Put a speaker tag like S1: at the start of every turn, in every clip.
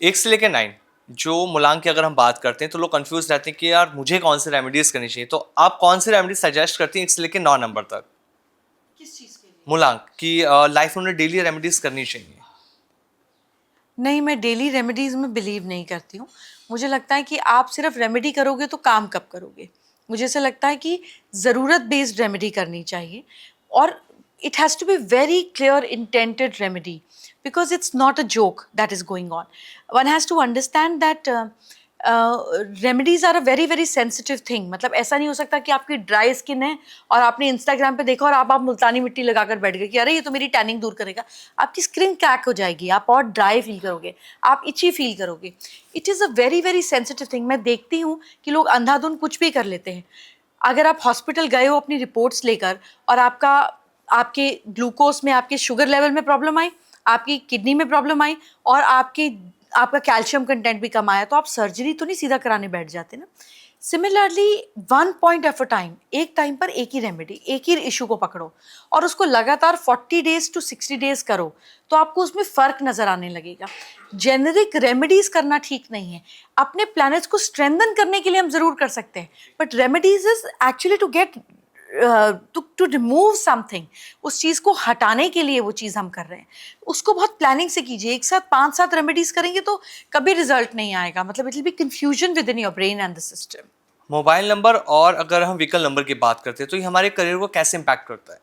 S1: 1 से लेके 9 जो मूलांक की अगर हम बात करते हैं तो लोग कंफ्यूज रहते हैं कि यार मुझे कौन सी रेमेडीज करनी चाहिए, तो आप कौन सी रेमेडीज सजेस्ट करती हैं 1 से लेके 9 नंबर तक
S2: किस चीज के लिए?
S1: मूलांक की लाइफ में उन्हें डेली रेमेडीज करनी चाहिए?
S2: नहीं, मैं डेली रेमेडीज में बिलीव नहीं करती हूँ। मुझे लगता है कि आप सिर्फ रेमेडी करोगे तो काम कब करोगे? मुझे ऐसा लगता है कि ज़रूरत बेस्ड रेमेडी करनी चाहिए, और it has to be very clear intended remedy, because it's not a joke that is going on. One has to understand that remedies are a very very sensitive thing. मतलब ऐसा नहीं हो सकता कि आपकी ड्राई स्किन है और आपने इंस्टाग्राम पे देखा और आप मुल्तानी मिट्टी लगाकर बैठ गए कि अरे ये तो मेरी टैनिंग दूर करेगा। आपकी स्किन क्रैक हो जाएगी, आप और ड्राई फील करोगे, आप इची फील करोगे। It is a very very sensitive thing. मैं देखती हूँ कि लोग अंधाधुंध कुछ भी कर लेते हैं। अगर आप हॉस्पिटल गए हो अपनी रिपोर्ट्स लेकर और आपके ग्लूकोज में, आपके शुगर लेवल में प्रॉब्लम आई, आपकी किडनी में प्रॉब्लम आई और आपका कैल्शियम कंटेंट भी कम आया, तो आप सर्जरी तो नहीं सीधा कराने बैठ जाते ना। Similarly 1 point at a time, एक टाइम पर एक ही रेमेडी, एक ही इशू को पकड़ो और उसको लगातार 40 डेज टू 60 डेज करो, तो आपको उसमें फर्क नजर आने लगेगा। जेनेरिक रेमेडीज करना ठीक नहीं है। अपने प्लैनेट्स को स्ट्रेंथन करने के लिए हम जरूर कर सकते हैं, but remedies is actually to get to remove something. उस चीज़ को हटाने के लिए वो चीज़ हम कर रहे हैं, उसको बहुत प्लानिंग से कीजिए। एक साथ 5-7 रेमेडीज करेंगे तो कभी रिजल्ट नहीं आएगा। मतलब it will be confusion with in your brain and the system.
S1: Mobile number और अगर हम व्हीकल नंबर की बात करते हैं तो ये हमारे करियर को कैसे इम्पैक्ट करता है?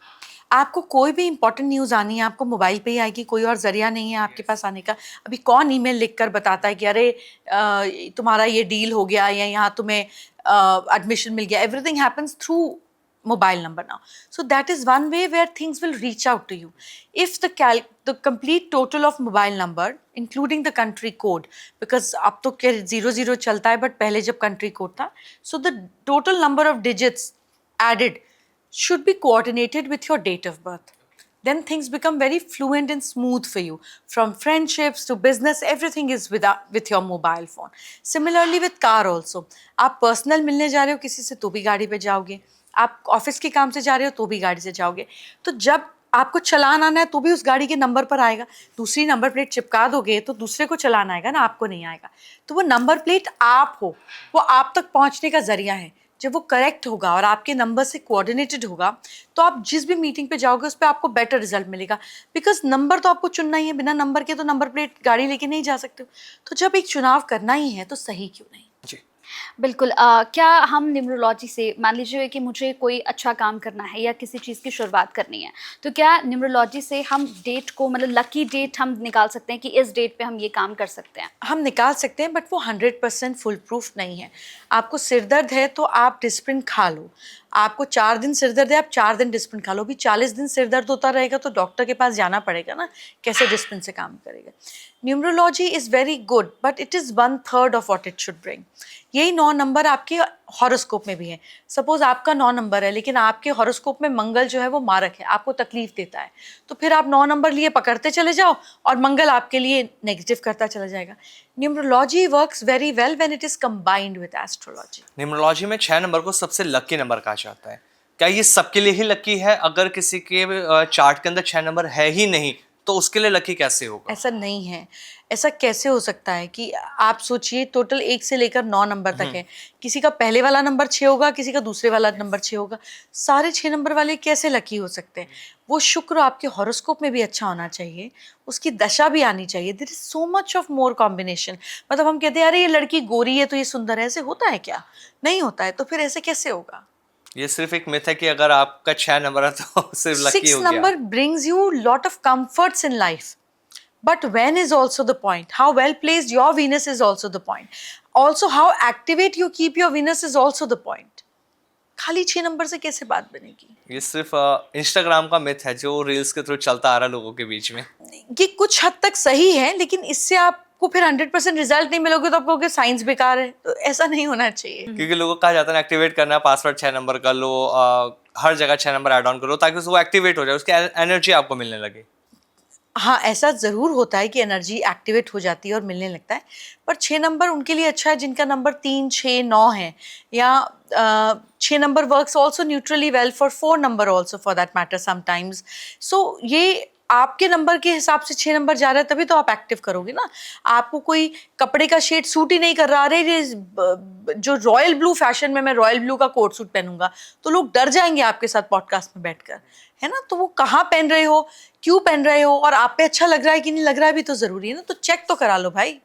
S2: आपको कोई भी इंपॉर्टेंट न्यूज़ आनी है, आपको मोबाइल पे ही आएगी, कोई और जरिया नहीं है आपके पास आने का। अभी कौन ईमेल लिखकर बताता है कि अरे तुम्हारा ये डील हो गया या यहाँ तुम्हें एडमिशन मिल गया। Everything happens through mobile number now. So that is one way where things will reach out to you. If the complete total of mobile number including the country code, because अब तो क्या 00 चलता है, but पहले जब country code था, so the total number of digits added should be coordinated with your date of birth. Then things become very fluent and smooth for you. From friendships to business, everything is with your mobile phone. Similarly with car also. आप personal मिलने जा रहे हो किसी से तो भी गाड़ी पे जाओगे, आप ऑफिस के काम से जा रहे हो तो भी गाड़ी से जाओगे। तो जब आपको चलान आना है तो भी उस गाड़ी के नंबर पर आएगा। दूसरी नंबर प्लेट चिपका दोगे तो दूसरे को चलान आएगा ना, आपको नहीं आएगा। तो वो नंबर प्लेट आप हो, वो आप तक पहुंचने का जरिया है। जब वो करेक्ट होगा और आपके नंबर से कोऑर्डिनेटेड होगा तो आप जिस भी मीटिंग पे जाओगे उस पर आपको बेटर रिजल्ट मिलेगा। बिकॉज नंबर तो आपको चुनना ही है, बिना नंबर के तो नंबर प्लेट गाड़ी लेके नहीं जा सकते हो। तो जब एक चुनाव करना ही है तो सही क्यों नहीं।
S1: जी।
S3: बिल्कुल। क्या हम न्यूमरोलॉजी से, मान लीजिए कि मुझे कोई अच्छा काम करना है या किसी चीज़ की शुरुआत करनी है, तो क्या न्यूमरोलॉजी से हम डेट को, मतलब लकी डेट हम निकाल सकते हैं कि इस डेट पे हम ये काम कर सकते हैं?
S2: हम निकाल सकते हैं, बट वो 100% फुल प्रूफ नहीं है। आपको सिर दर्द है तो आप डिस्प्रिन खा लो। आपको 4 दिन सिर दर्द है, आप 4 दिन डिस्प्रिन खा लो। भी 40 दिन सिर दर्द होता रहेगा तो डॉक्टर के पास जाना पड़ेगा ना, कैसे डिस्प्रिन से काम करेगा। Numerology is very good, but it is 1/3 of what it should bring. यही 9 नंबर आपके हॉरोस्कोप में भी है। सपोज आपका 9 नंबर है, लेकिन आपके हॉरोस्कोप में मंगल जो है वो मारक है, आपको तकलीफ देता है, तो फिर आप 9 नंबर लिए पकड़ते चले जाओ और मंगल आपके लिए नेगेटिव करता चला जाएगा। Numerology works very well when it is combined with astrology.
S1: Numerology में 6 नंबर को सबसे लकी नंबर कहा जाता है। क्या ये सबके लिए ही लकी है? अगर किसी के चार्ट के अंदर 6 नंबर है ही नहीं तो उसके लिए लकी कैसे होगा?
S2: ऐसा नहीं है। ऐसा कैसे हो सकता है कि आप सोचिए, टोटल 1 से लेकर 9 नंबर तक है। किसी का पहले वाला नंबर 6 होगा, किसी का दूसरे वाला नंबर 6 होगा। सारे 6 नंबर वाले कैसे लकी हो सकते हैं? वो शुक्र आपके हॉरोस्कोप में भी अच्छा होना चाहिए, उसकी दशा भी आनी चाहिए। There is so much of more combination. मतलब हम कहते हैं अरे ये लड़की गोरी है तो ये सुंदर है, ऐसे होता है क्या? नहीं होता है। तो फिर ऐसे कैसे होगा?
S1: ये सिर्फ एक मिथ है कि अगर आपका 6 नंबर है तो सिर्फ लकी
S2: 6
S1: हो गया।
S2: number brings you lot of comforts in life, but when is also the point. How well placed your Venus is also the point. Also how activate you keep your Venus is also the point. खाली 6 number से कैसे बात बनेगी?
S1: ये सिर्फ Instagram का myth है जो रील्स के थ्रू चलता आ रहा है लोगों के बीच में।
S2: ये कुछ हद तक सही है, लेकिन इससे आपको फिर 100% रिजल्ट नहीं मिलोगे तो आप कहोगे साइंस बेकार है। तो ऐसा नहीं होना चाहिए।
S1: क्योंकि लोगों को कहा जाता है एक्टिवेट करना है, पासवर्ड 6 नंबर का लो, हर जगह 6 नंबर ऐड ऑन करो ताकि वो एक्टिवेट हो जाए, उसकी एनर्जी आपको मिलने लगे।
S2: हाँ, ऐसा ज़रूर होता है कि एनर्जी एक्टिवेट हो जाती है और मिलने लगता है, पर 6 नंबर उनके लिए अच्छा है जिनका नंबर 3, 6, 9 है। या 6 number works also neutrally well for 4 number also for that matter sometimes. So ये आपके नंबर के हिसाब से 6 नंबर जा रहा है तभी तो आप एक्टिव करोगे ना। आपको कोई कपड़े का शेड सूट ही नहीं कर रहा, अरे ये जो रॉयल ब्लू फैशन में मैं रॉयल ब्लू का कोट सूट पहनूंगा तो लोग डर जाएंगे आपके साथ पॉडकास्ट में बैठकर, है ना। तो वो कहाँ पहन रहे हो, क्यों पहन रहे हो, और आप पे अच्छा लग रहा है कि नहीं लग रहा है भी तो जरूरी है ना, तो चेक तो करा लो भाई।